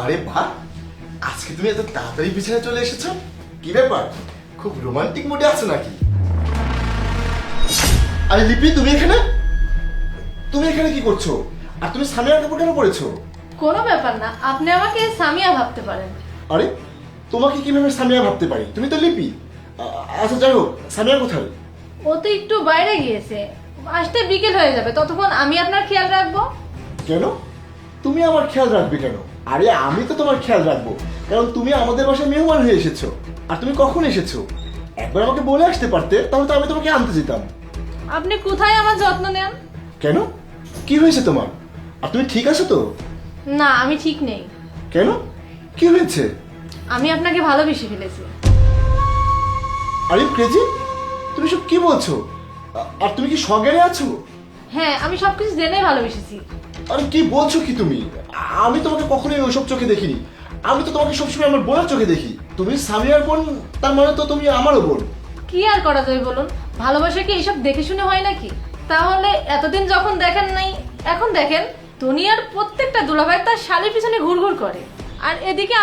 আরে বাহ, আজকে তুমি এত তাড়াতাড়ি বিছানায় চলে এসেছো, কি ব্যাপার? খুব রোমান্টিক মুডে আছো নাকি? আরে লিপি, তুমি এখানে কি করছো? আর তুমি সামিয়ার কাপড় কেন পরেছো? কোনো ব্যাপার না, আপনি আমাকে সামিয়া ভাবতে পারেন। আরে তোমাকে কিভাবে সামিয়া ভাবতে পারি? তুমি তো লিপি। আচ্ছা যাই হোক, সামিয়া কোথায়? ও তো একটু বাইরে গিয়েছে, আসতে বিকেল হয়ে যাবে, ততক্ষণ আমি আপনার খেয়াল রাখবো। কেন তুমি আমার খেয়াল রাখবে কেন? আরে আমি তো তোমার খেয়াল রাখবো, কারণ তুমি আমাদের বাসায় মেহমান হয়ে এসেছো। আর তুমি কখন এসেছো? একবার আমাকে বলে আসতে পারতে, তাহলে তো আমি তোমাকে আনতে যেতাম। আপনি কোথায় আমার যত্ন নেন? কেন, কি হয়েছে তোমার? আর তুমি ঠিক আছো তো? না, আমি ঠিক নেই। কেন, কি হয়েছে? আমি আপনাকে ভালোবেসে ফেলেছি। আরে ক্রেজি, তুমি সব কি বলছো? আর তুমি কি সজ্ঞানে আছো? হ্যাঁ, আমি সবকিছু জেনে ভালোবেসেছি। আরে কি বলছো কি তুমি? আমি তোমাকে কখনোই ওইসব চোখে দেখিনি। আমি তো তোমাকে সবসময় আমার বোনের চোখে দেখি। তুমি সামিয়ার বোন, তার মানে তো তুমি আমারও বোন। কি আর করা যাবে বলুন, ভালোবাসা কি এইসব দেখে শুনে হয় নাকি? তাহলে এতদিন যখন দেখেন নাই, এখন দেখেন। দুনিয়ার প্রত্যেকটা দুলাভাই তার শালির পিছনে ঘুরঘুর করে, আর এদিকে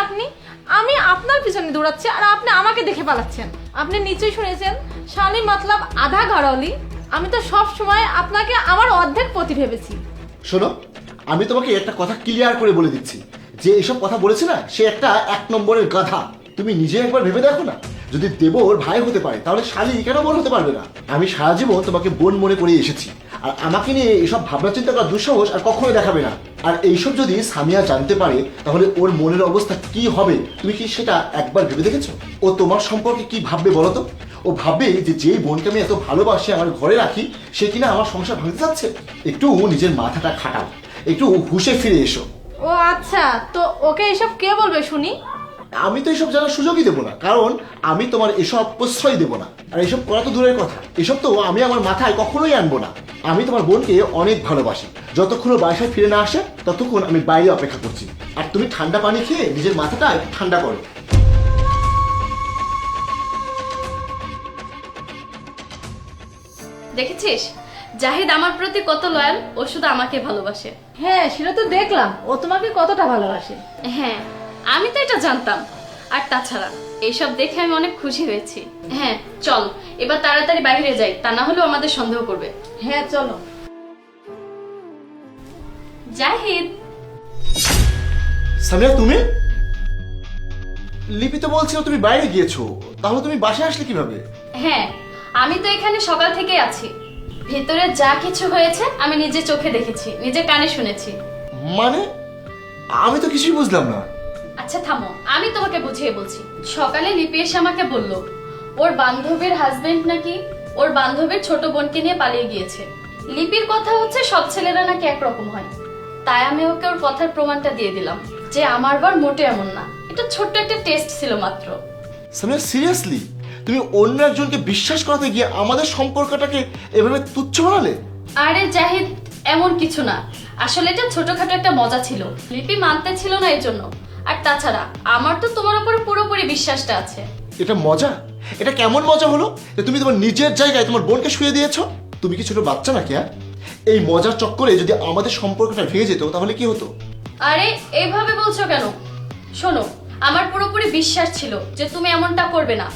আমি আপনার পিছনে দৌড়াচ্ছি আর আপনি আমাকে দেখে পালাচ্ছেন। আপনি নিশ্চয়ই শুনেছেন, শালি মতলব আধা ঘরওয়ালি। আমি তো সব সময় আপনাকে আমার অর্ধেক পতি ভেবেছি। শোনো, আমি তোমাকে একটা কথা ক্লিয়ার করে বলে দিচ্ছি, যে এসব কথা বলেছে না, সে একটা 1 নম্বরের গাধা। তুমি নিজে একবার ভেবে দেখো না, যদি দেবর ভাই হতে পারে, তাহলে শালি কেন বোন হতে পারবে না? আমি সারা জীবন তোমাকে বোন মনে করে এসেছি, আর আমাকে নিয়ে এসব ভাবনা চিন্তা করার দুঃসাহস আর কখনোই দেখাবে না। আর এইসব যদি সামিয়া জানতে পারে, তাহলে ওর মনের অবস্থা কি হবে তুমি কি সেটা একবার ভেবে দেখেছো? ও তোমার সম্পর্কে কি ভাববে বলো তো? ও ভাববে যে যেই বোনকে আমি এত ভালোবাসি, আমার ঘরে রাখি, সে কিনা আমার সংসার ভাঙতে যাচ্ছে। একটু নিজের মাথাটা খাটাও, একটু হুঁশে ফিরে এসো। ও আচ্ছা, তো ওকে এসব কে বলবে শুনি? আমি তো এসব জানার সুযোগই দেবো না, কারণ আমি তোমার এসব প্রশ্রয় দেবো না। আর এসব করা তো দূরের কথা, এসব তো আমি আমার মাথায় কখনোই আনবো না। আমি তোমার বোনকে অনেক ভালোবাসি। যতক্ষণ ও বাসায় ফিরে না আসে, ততক্ষণ আমি বাইরে অপেক্ষা করছি। আর তুমি ঠান্ডা পানি খেয়ে নিজের মাথাটা একটু ঠান্ডা করো। দেখেছিস জাহিদ আমার প্রতি কত লয়াল, ও শুধু আমাকে ভালোবাসে। হ্যাঁ, সেটা তো দেখলাম, ও তোমাকে কতটা ভালোবাসে। হ্যাঁ, আমি তো এটা জানতাম। আর তাছাড়া এইসব দেখে আমি অনেক খুশি হয়েছি। হ্যাঁ চল, এবার তাড়াতাড়ি বাইরে যাই, তা না হলেও আমাদের সন্দেহ করবে। হ্যাঁ চলো। জাহিদ, সামিয়া, তুমি? লিপি তো বলছিল তুমি বাইরে গিয়েছো, তাহলে তুমি বাসায় আসলে কিভাবে? হ্যাঁ আমি তো এখানে সকাল থেকে আছি। ভেতরে যা কিছু হয়েছে আমি নিজে চোখে দেখেছি, নিজে কানে শুনেছি। মানে আমি তো কিছুই বুঝলাম না। আচ্ছা থামো, আমি তোমাকে বুঝিয়ে বলছি। সকালে লিপি এসে আমাকে বলল, ওর বান্ধবীর হাজবেন্ড নাকি ওর বান্ধবীর ছোট বোনকে নিয়ে পালিয়ে গিয়েছে। লিপির কথা হচ্ছে সব ছেলেরা নাকি একরকম হয়। তাই আমি ওকে ওর কথার প্রমাণটা দিয়ে দিলাম যে আমার বার মোটে এমন না, এটা ছোট্ট একটা টেস্ট ছিল মাত্র। সামিয়া, সিরিয়াসলি তুমি অন্য একজনকে বিশ্বাস করাতে গিয়ে আমাদের সম্পর্কটাকে এভাবে তুচ্ছ বানালে? আরে জাহিদ, এমন কিছু না, আসলে এটা ছোটখাটো একটা মজা ছিল। লিপি মানতে ছিল না এই জন্য। আর তাছাড়া আমার তো তোমার উপরে পুরোপুরি বিশ্বাসটা আছে। এটা মজা? এটা কেমন মজা হলো যে তুমি তোমার নিজের জায়গায় তোমার বোনকে শুয়ে দিয়েছো? তুমি কি ছোট বাচ্চা নাকি? হ্যাঁ, এই মজার চক্করে যদি আমাদের সম্পর্কটা ভেঙে যেত, তাহলে কি হতো? আরে এইভাবে বলছো কেন? শোনো, আমার পুরোপুরি বিশ্বাস ছিল যে তুমি এমনটা করবে না।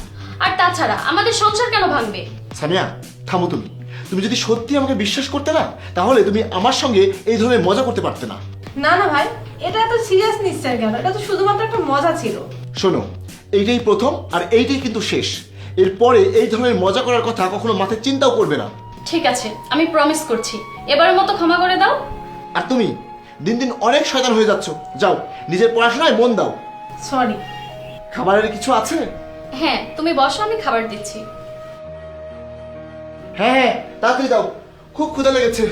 আর তাছাড়া আমাদের সংসার কেন ভাঙবে? সামিয়া, থামো তুমি। তুমি যদি সত্যি আমাকে বিশ্বাস করতে না, তাহলে তুমি আমার সঙ্গে এই ধরনের মজা করতে পারতে না। না না ভাই, এটা এত সিরিয়াস নিশ্চয় কেন? এটা তো শুধুমাত্র একটা মজা ছিল। শোনো, এইটাই প্রথম আর এইটাই কিন্তু শেষ। এরপরে এই ধরনের মজা করার কথা কখনো মাথায় চিন্তাও করবে না। ঠিক আছে, আমি প্রমিস করছি, এবারের মতো ক্ষমা করে দাও। আর তুমি দিন দিন অনেক শয়তান হয়ে যাচ্ছ। যাও, নিজের পড়াশোনায় মন দাও। সরি। খাবারের কিছু আছে? হ্যাঁ তুমি বসো, আমি খাবার দিচ্ছি। হ্যাঁ হ্যাঁ, তাড়াতাড়ি দাও, খুব ক্ষুধা লেগেছে।